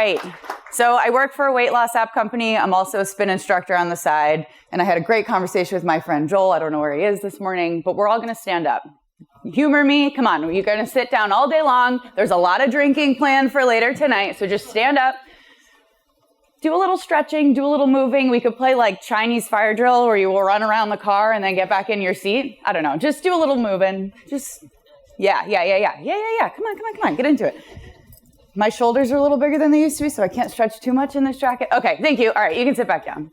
right. So I work for a weight loss app company. I'm also a spin instructor on the side. And I had a great conversation with my friend Joel. I don't know where he is this morning, but we're all going to stand up. Humor me. Come on. You're going to sit down all day long. There's a lot of drinking planned for later tonight. So just stand up. Do a little stretching. Do a little moving. We could play like Chinese fire drill where you will run around the car and then get back in your seat. I don't know. Just do a little moving. Just, yeah. Come on. Get into it. My shoulders are a little bigger than they used to be, so I can't stretch too much in this jacket. Okay, thank you. All right, you can sit back down.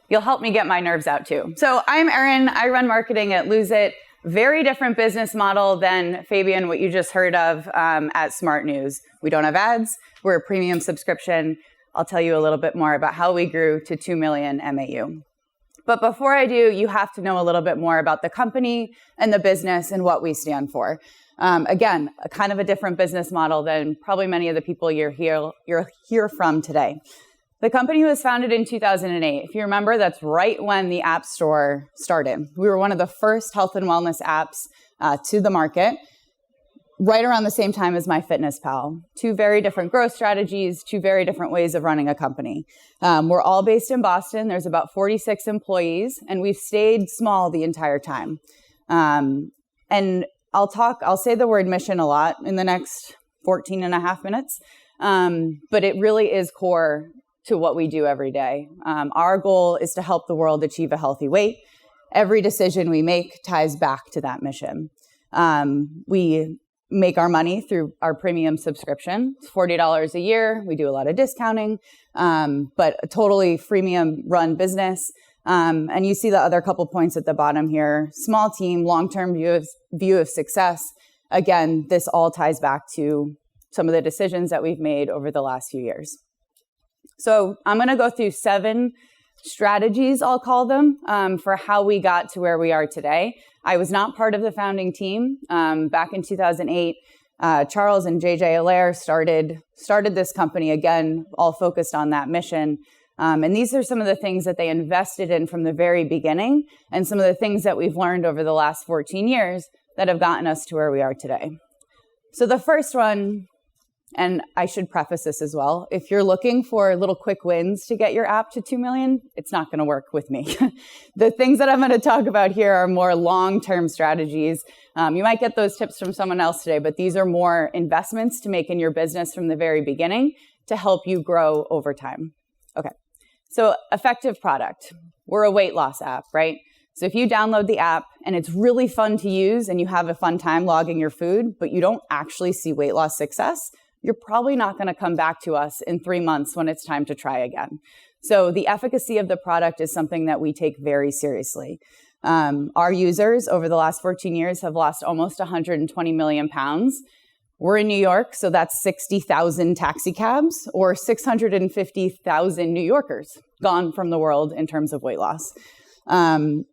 You'll help me get my nerves out too. So I'm Erin. I run marketing at Lose It. Very different business model than Fabian, what you just heard of at Smart News. We don't have ads. We're a premium subscription. I'll tell you a little bit more about how we grew to 2 million MAU. But before I do, you have to know a little bit more about the company and the business and what we stand for. Again, a kind of a different business model than probably many of the people you're hear from today. The company was founded in 2008. If you remember, that's right when the App Store started. We were one of the first health and wellness apps to the market, right around the same time as MyFitnessPal. Two very different growth strategies, two very different ways of running a company. We're all based in Boston. There's about 46 employees, and we've stayed small the entire time. And I'll say the word mission a lot in the next 14 and a half minutes, but it really is core to what we do every day. Our goal is to help the world achieve a healthy weight. Every decision we make ties back to that mission. We make our money through our premium subscription. It's $40 a year. We do a lot of discounting, but a totally freemium run business. And you see the other couple points at the bottom here. Small team, long-term view of success. Again, this all ties back to some of the decisions that we've made over the last few years. So I'm going to go through 7 strategies, I'll call them, for how we got to where we are today. I was not part of the founding team. Back in 2008, Charles and JJ Allaire started this company, again, all focused on that mission. And these are some of the things that they invested in from the very beginning and some of the things that we've learned over the last 14 years that have gotten us to where we are today. So the first one, and I should preface this as well, if you're looking for little quick wins to get your app to 2 million, it's not going to work with me. The things that I'm going to talk about here are more long-term strategies. You might get those tips from someone else today, but these are more investments to make in your business from the very beginning to help you grow over time. Okay. So effective product. We're a weight loss app, right? So if you download the app and it's really fun to use and you have a fun time logging your food, but you don't actually see weight loss success, you're probably not going to come back to us in 3 months when it's time to try again. So the efficacy of the product is something that we take very seriously. Our users over the last 14 years have lost almost 120 million pounds. We're in New York, so that's 60,000 taxi cabs or 650,000 New Yorkers gone from the world in terms of weight loss. And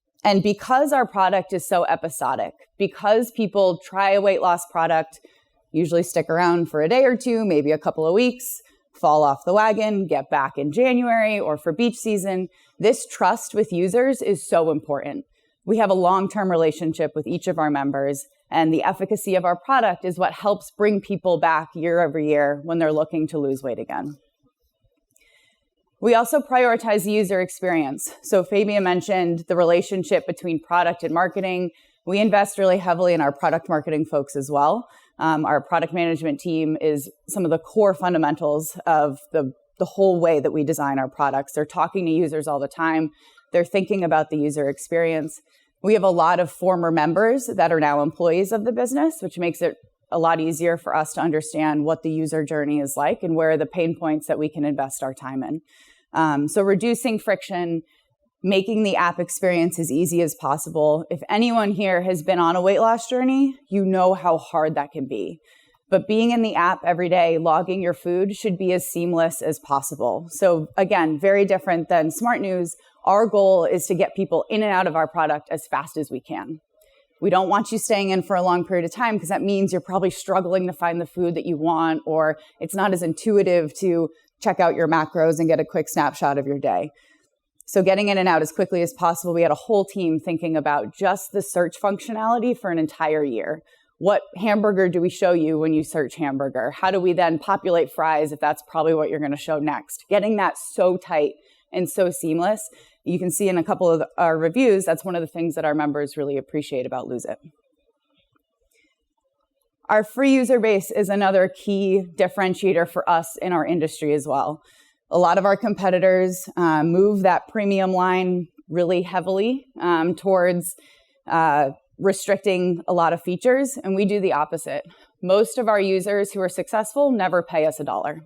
because our product is so episodic, because people try a weight loss product, usually stick around for a day or two, maybe a couple of weeks, fall off the wagon, get back in January or for beach season, this trust with users is so important. We have a long-term relationship with each of our members, and the efficacy of our product is what helps bring people back year over year when they're looking to lose weight again. We also prioritize the user experience. So Fabian mentioned the relationship between product and marketing. We invest really heavily in our product marketing folks as well. Our product management team is some of the core fundamentals of the whole way that we design our products. They're talking to users all the time. They're thinking about the user experience. We have a lot of former members that are now employees of the business, which makes it a lot easier for us to understand what the user journey is like and where are the pain points that we can invest our time in. So reducing friction, making the app experience as easy as possible. If anyone here has been on a weight loss journey, you know how hard that can be. But being in the app every day, logging your food should be as seamless as possible. So again, very different than Smart News. Our goal is to get people in and out of our product as fast as we can. We don't want you staying in for a long period of time because that means you're probably struggling to find the food that you want, or it's not as intuitive to check out your macros and get a quick snapshot of your day. So getting in and out as quickly as possible, we had a whole team thinking about just the search functionality for an entire year. What hamburger do we show you when you search hamburger? How do we then populate fries if that's probably what you're going to show next? Getting that so tight and so seamless. You can see in a couple of our reviews, that's one of the things that our members really appreciate about Lose It. Our free user base is another key differentiator for us in our industry as well. A lot of our competitors move that premium line really heavily towards restricting a lot of features, and we do the opposite. Most of our users who are successful never pay us $1.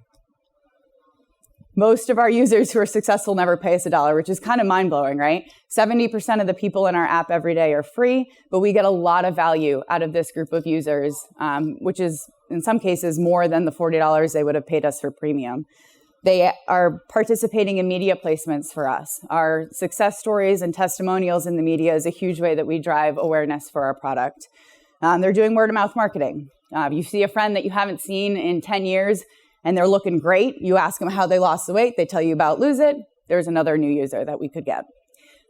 Most of our users who are successful never pay us $1, which is kind of mind-blowing, right? 70% of the people in our app every day are free, but we get a lot of value out of this group of users, which is in some cases more than the $40 they would have paid us for premium. They are participating in media placements for us. Our success stories and testimonials in the media is a huge way that we drive awareness for our product. They're doing word-of-mouth marketing. You see a friend that you haven't seen in 10 years and they're looking great. You ask them how they lost the weight. They tell you about Lose It. There's another new user that we could get.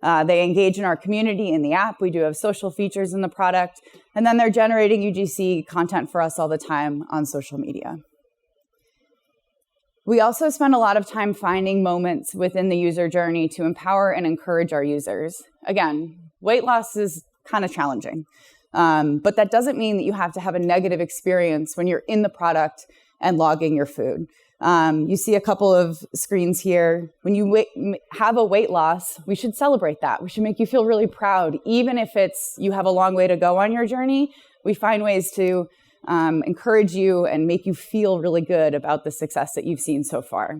They engage in our community in the app. We do have social features in the product. And then they're generating UGC content for us all the time on social media. We also spend a lot of time finding moments within the user journey to empower and encourage our users. Again, weight loss is kind of challenging, but that doesn't mean that you have to have a negative experience when you're in the product and logging your food. You see a couple of screens here. When you have a weight loss, we should celebrate that. We should make you feel really proud. Even if you have a long way to go on your journey, we find ways to encourage you and make you feel really good about the success that you've seen so far.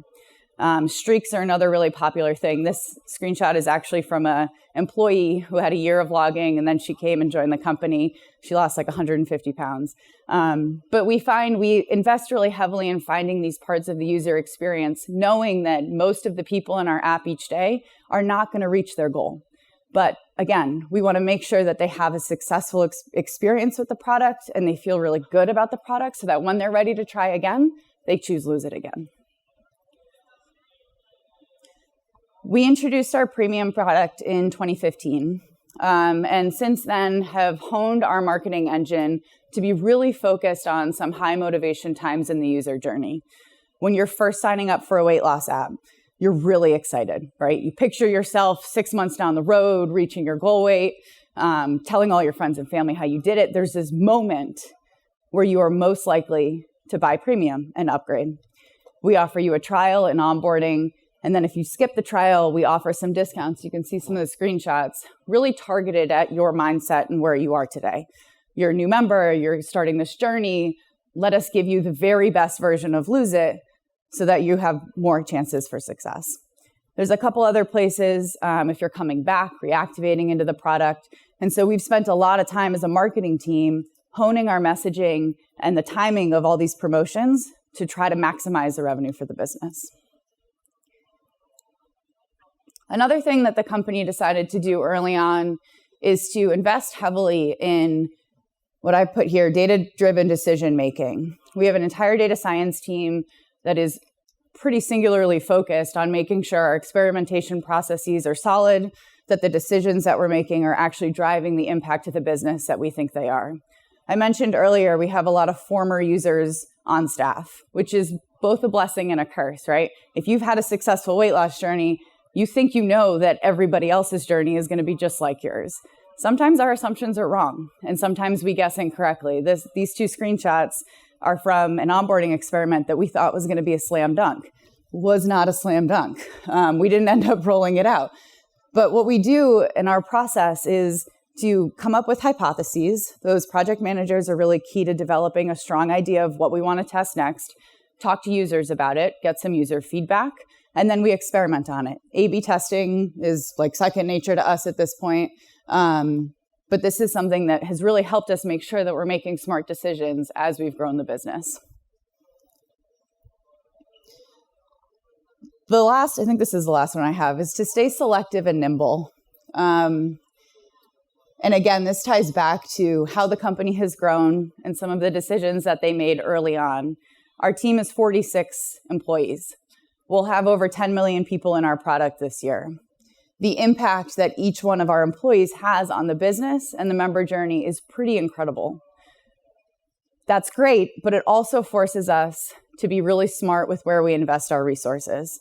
Streaks are another really popular thing. This screenshot is actually from an employee who had a year of logging, and then she came and joined the company. She lost like 150 pounds. But we find we invest really heavily in finding these parts of the user experience, knowing that most of the people in our app each day are not going to reach their goal. But again, we want to make sure that they have a successful experience with the product and they feel really good about the product so that when they're ready to try again, they choose Lose It again. We introduced our premium product in 2015, and since then have honed our marketing engine to be really focused on some high motivation times in the user journey. When you're first signing up for a weight loss app, you're really excited, right? You picture yourself 6 months down the road, reaching your goal weight, telling all your friends and family how you did it. There's this moment where you are most likely to buy premium and upgrade. We offer you a trial and onboarding. And then if you skip the trial, we offer some discounts. You can see some of the screenshots really targeted at your mindset and where you are today. You're a new member, you're starting this journey. Let us give you the very best version of Lose It so that you have more chances for success. There's a couple other places if you're coming back, reactivating into the product. And so we've spent a lot of time as a marketing team honing our messaging and the timing of all these promotions to try to maximize the revenue for the business. Another thing that the company decided to do early on is to invest heavily in what I put here, data-driven decision-making. We have an entire data science team that is pretty singularly focused on making sure our experimentation processes are solid, that the decisions that we're making are actually driving the impact of the business that we think they are. I mentioned earlier, we have a lot of former users on staff, which is both a blessing and a curse, right? If you've had a successful weight loss journey, you think you know that everybody else's journey is going to be just like yours. Sometimes our assumptions are wrong, and sometimes we guess incorrectly. These two screenshots are from an onboarding experiment that we thought was going to be a slam dunk. Was not a slam dunk. We didn't end up rolling it out. But what we do in our process is to come up with hypotheses. Those project managers are really key to developing a strong idea of what we want to test next, talk to users about it, get some user feedback, and then we experiment on it. A/B testing is like second nature to us at this point. But this is something that has really helped us make sure that we're making smart decisions as we've grown the business. I think this is the last one I have, is to stay selective and nimble. And again, this ties back to how the company has grown and some of the decisions that they made early on. Our team is 46 employees. We'll have over 10 million people in our product this year. The impact that each one of our employees has on the business and the member journey is pretty incredible. That's great, but it also forces us to be really smart with where we invest our resources.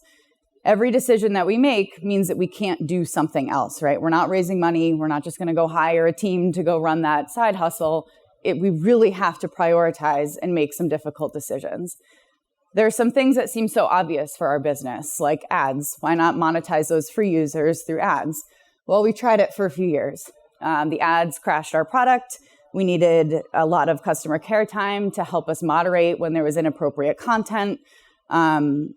Every decision that we make means that we can't do something else, right? We're not raising money. We're not just going to go hire a team to go run that side hustle. We really have to prioritize and make some difficult decisions. There are some things that seem so obvious for our business, like ads. Why not monetize those free users through ads? Well, we tried it for a few years. The ads crashed our product. We needed a lot of customer care time to help us moderate when there was inappropriate content. And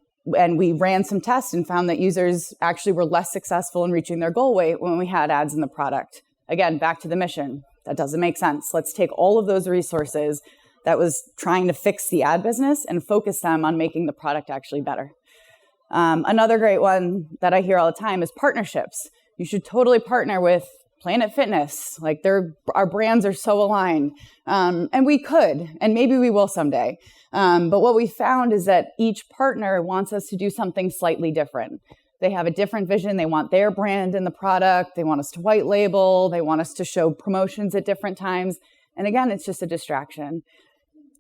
we ran some tests and found that users actually were less successful in reaching their goal weight when we had ads in the product. Again, back to the mission. That doesn't make sense. Let's take all of those resources that was trying to fix the ad business and focus them on making the product actually better. Another great one that I hear all the time is partnerships. You should totally partner with Planet Fitness. Like our brands are so aligned. And we could, and maybe we will someday. But what we found is that each partner wants us to do something slightly different. They have a different vision. They want their brand in the product. They want us to white label. They want us to show promotions at different times. And again, it's just a distraction.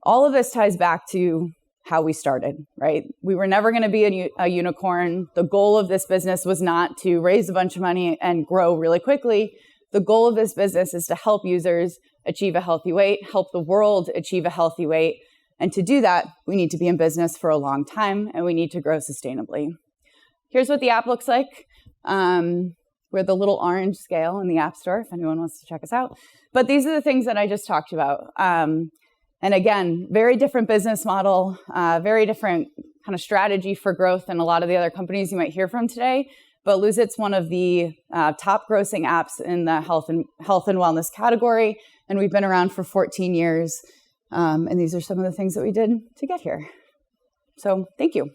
All of this ties back to how we started, right? We were never going to be a unicorn. The goal of this business was not to raise a bunch of money and grow really quickly. The goal of this business is to help users achieve a healthy weight, help the world achieve a healthy weight. And to do that, we need to be in business for a long time, and we need to grow sustainably. Here's what the app looks like. We're the little orange scale in the App Store, if anyone wants to check us out. But these are the things that I just talked about. And again, very different business model, very different kind of strategy for growth than a lot of the other companies you might hear from today. But Lose It's one of the top grossing apps in the health and wellness category. And we've been around for 14 years. And these are some of the things that we did to get here. So thank you.